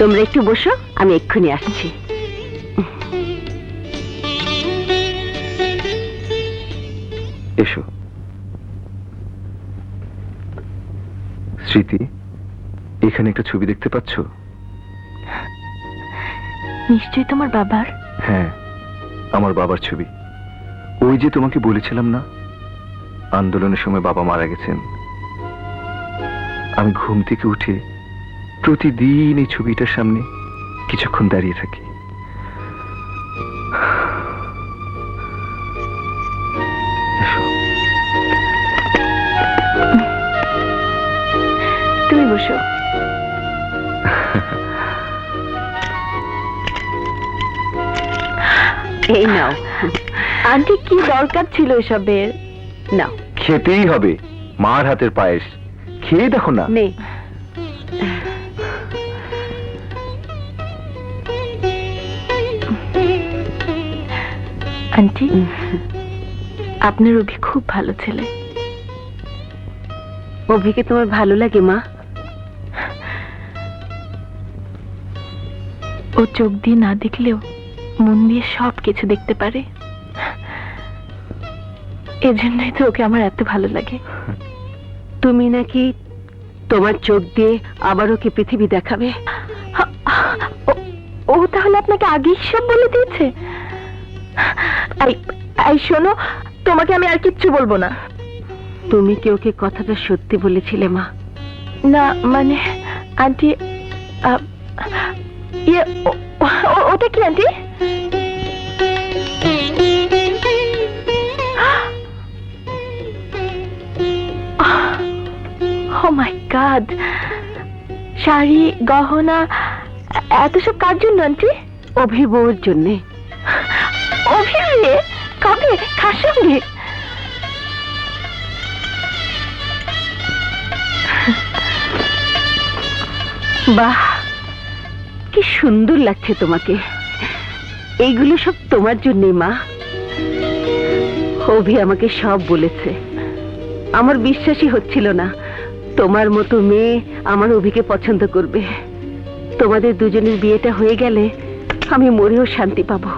তোমরা একটু বসো, আমি এক্ষুনি আসছি। এসো। স্মৃতি, এখানে একটা ছবি দেখতে পাচ্ছ? নিশ্চয়ই তোমার বাবার। হ্যাঁ, আমার বাবার ছবি। ওই যে তোমাকে বলেছিলাম না, আন্দোলনের সময় বাবা মারা গেছেন। আমি ঘুম থেকে উঠে প্রতিদিন এই ছবিটার সামনে কিছুক্ষণ দাঁড়িয়ে থাকি। এসো। তুমি বসো। এই নাও। আন্টি, কি দরকার ছিল এসবের? নাও। খেতেই হবে, মার হাতের পায়েস। খেয়ে দেখো না। নে। আন্টি, আপনার অভি খুব ভালো ছেলে। অভিকে তোমার ভালো লাগে মা? ও চোখ দিয়ে না দেখলেও মন দিয়ে সব কিছু দেখতে পারে। এজন্যই তো ওকে আমার এত ভালো লাগে। তুমি নাকি তোমার চোখ দিয়ে আবার ওকে পৃথিবী দেখাবে? ও তাহলে আপনাকে আগেই সব বলে দিয়েছে? এই শোনো, তোমাকে আমি আর কিচ্ছু বলবো না। তুমি কি ওকে কথাটা সত্যি বলেছিলে মা? না মানে আন্টি, ওটা কি আন্টি? ও মাই গড, শাড়ি গহনা এত সব কার জন্য আন্টি? অভি বউর জন্যে। অভি বিয়ে কবে? কার সঙ্গে? বাহ, কি সুন্দর লাগছে তোমাকে। এইগুলো সব তোমার জন্যই মা। অভি আমাকে সব বলেছে। আমার বিশ্বাসই হচ্ছিল না তোমার মতো মেয়ে আমার অভিকে পছন্দ করবে। তোমাদের দুজনের বিয়েটা হয়ে গেলে আমি মরেও শান্তি পাবো।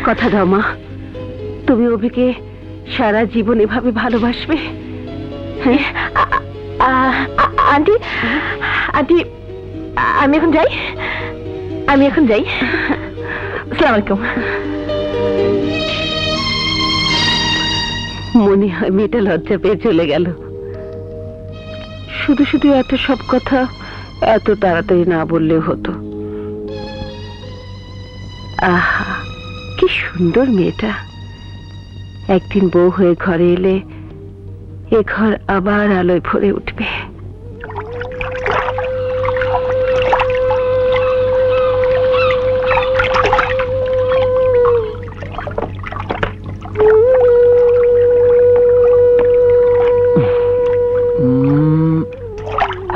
কথা দাও মা, তুমি অভিকে সারা জীবন এভাবে ভালোবাসবে। হ্যাঁ আন্টি, আন্টি আমি এখন যাই। আসসালামু আলাইকুম। মনে হয় মেয়েটা লজ্জা পেয়ে চলে গেল। শুধু শুধু এত সব কথা এত তাড়াতাড়ি না বললেও হতো। আহা, কি সুন্দর মেয়েটা। একদিন বউ হয়ে ঘরে এলে এ ঘর আবার আলোয় ভরে উঠবে।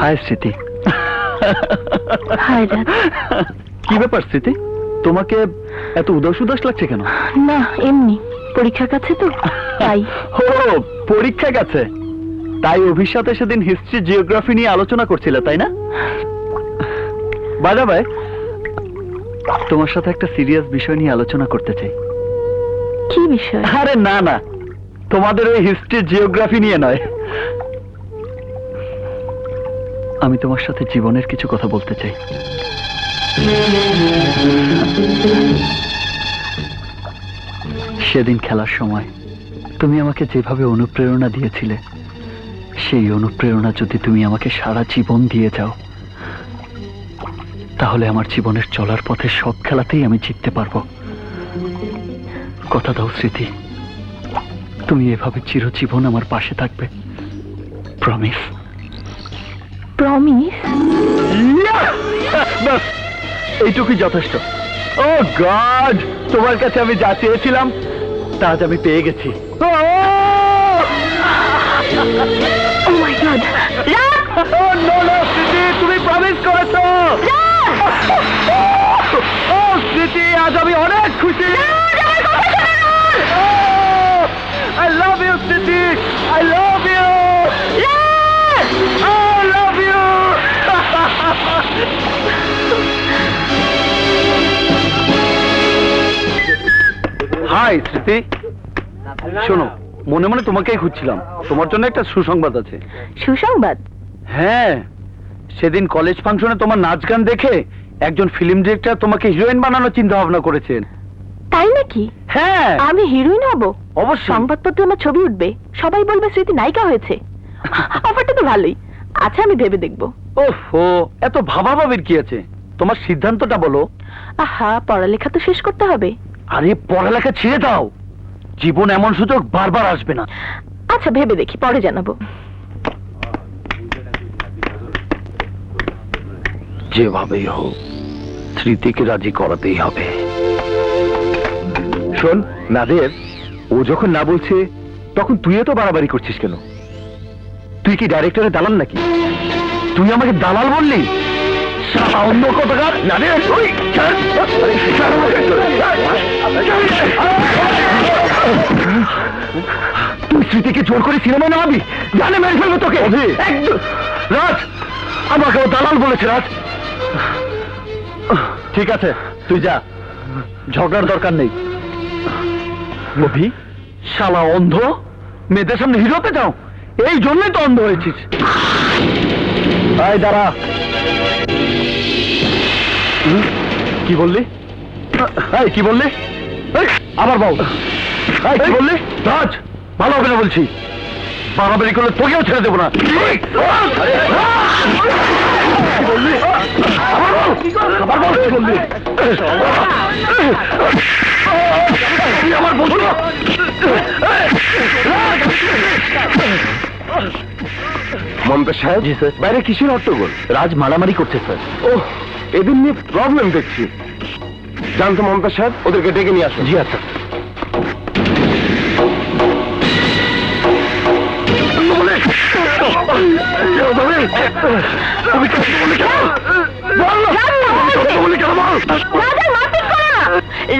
হাই স্মৃতি। হাই রাত। কি ব্যাপার স্মৃতি, তোমাকে এত উদাস উদাস লাগছে কেন? না এমনি, পরীক্ষার কাছে তো তাই। ও পরীক্ষা গেছে, তাই অভির সাথে সেদিন হিস্ট্রি জিওগ্রাফি নিয়ে আলোচনা করছিলে তাই না? বাই দ্য ওয়ে, তোমার সাথে একটা সিরিয়াস বিষয় নিয়ে আলোচনা করতে চাই। কি বিষয়? আরে না না, তোমাদের ওই হিস্ট্রি জিওগ্রাফি নিয়ে নয়। আমি তোমার সাথে জীবনের কিছু কথা বলতে চাই। সেদিন খেলার সময় তুমি আমাকে যেভাবে অনুপ্রেরণা দিয়েছিলে, সেই অনুপ্রেরণা যদি তুমি আমাকে সারা জীবন দিয়ে যাও, তাহলে আমার জীবনের চলার পথে সব খেলাতেই আমি জিততে পারবো। কথা দাও স্মৃতি, তুমি এভাবে চিরজীবন আমার পাশে থাকবে। প্রমিস? প্রমিস? এইটুকুই যথেষ্ট। ও গড, তোমার কাছে আমি যা চেয়েছিলাম তা আজ আমি পেয়ে গেছি। ও মাই গড, নো নো স্মৃতি, তুমি প্রমিস করেছো। ও স্মৃতি, আজ আমি অনেক খুশি। I love you স্মৃতি, I love you, I love you. Hi Smriti, শোনো, মনে মনে তোমাকেই খুঁজছিলাম। তোমার জন্য একটা সুসংবাদ আছে। সুসংবাদ? হ্যাঁ, সেদিন কলেজ ফাংশনে তোমার নাচ গান দেখে একজন ফিল্ম ডিরেক্টর তোমাকে হিরোইন বানানোর চিন্তা ভাবনা করেছেন। তাই নাকি? হ্যাঁ, আমি হিরোইন হব? অবশ্যই। সংবাদপত্রে আমার ছবি উঠবে, সবাই বলবে স্মৃতি নায়িকা হয়েছে। অফারটা তো ভালোই। আচ্ছা, আমি ভেবে দেখবো। ওহো, এত ভাবাভাবির কি আছে? তোমার সিদ্ধান্তটা বলো। আহা, পড়ালেখা তো শেষ করতে হবে। আরে পড়ালেখা ছেড়ে দাও, জীবন এমন সুযোগ বারবার আসবে না। আচ্ছা, ভেবে দেখি, পরে জানাবো। যেভাবেই হোক স্মৃতিকে রাজি করাতেই হবে। শোন নাদের, ও যখন না বলছে তখন তুই এত বাড়াবাড়ি করছিস কেন? তুই কি ডাইরেক্টরের দালাল নাকি? তুই আমাকে দালাল বললি? শালা অন্য কথাকার নাদের, তুই তুই স্মৃতিকে জোর করে সিনেমা নামাবি? জানে মেরে ফেলবো তোকে। রাজ, আমাকে ও দালাল বলেছে। রাজ, ঠিক আছে, তুই যা, ঝগড়ার দরকার নেই। অভি, শালা অন্ধ, মেয়েদের সামনে হিরোতে যাও, এই জন্যই তো অন্ধ হয়েছিস। আয় দাঁড়া। কি বললি? এই, কি বললি? এই, আবার বল। এই, কি বললি? রাজ, ভালো হবে না বলছি। বাড়াবাড়ি করলে তোকেও ছেড়ে দেবো না। কি বললি? আবার বল। আবার বল, কি বললি? তুই আমার বন্ধু। মমতা সাহেব, জি স্যার। বাইরে কিসের হট্টগোল? রাজ মারামারি করছে স্যার। ওহ, এদের নিয়ে প্রবলেম দেখছি। জানতো মমতা সাহেব, ওদেরকে ডেকে নিয়ে আসুন। জি আচ্ছা।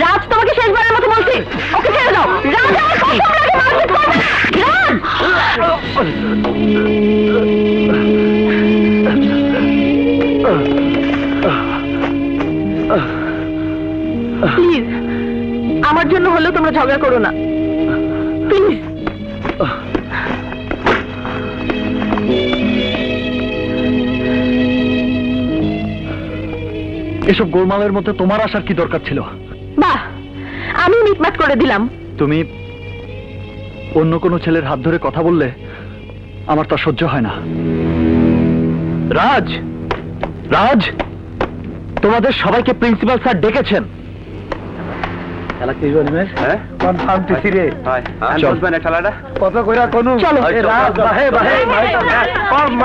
রাজ, তোমাকে শেষবারের মতো বলছি, ওকে ছেড়ে দাও। রাজ, আমার কসম লাগে, মারপিট করবে না। রাজ, প্লিজ, আমার জন্য হলেও তোমরা ঝগড়া করো না, প্লিজ। এসব গোলমালের মধ্যে তোমার আসার কি দরকার ছিল? বাহ, আমি মিটমাট করে দিলাম। তুমি অন্য কোনো ছেলের হাত ধরে কথা বললে আমার তা সহ্য হয় না। রাজ, রাজ, তোমাদের সবাইকে প্রিন্সিপাল স্যার ডেকেছেন। খেলাটা কত কইরা কোন চলো। রাজ, বাহে বাহে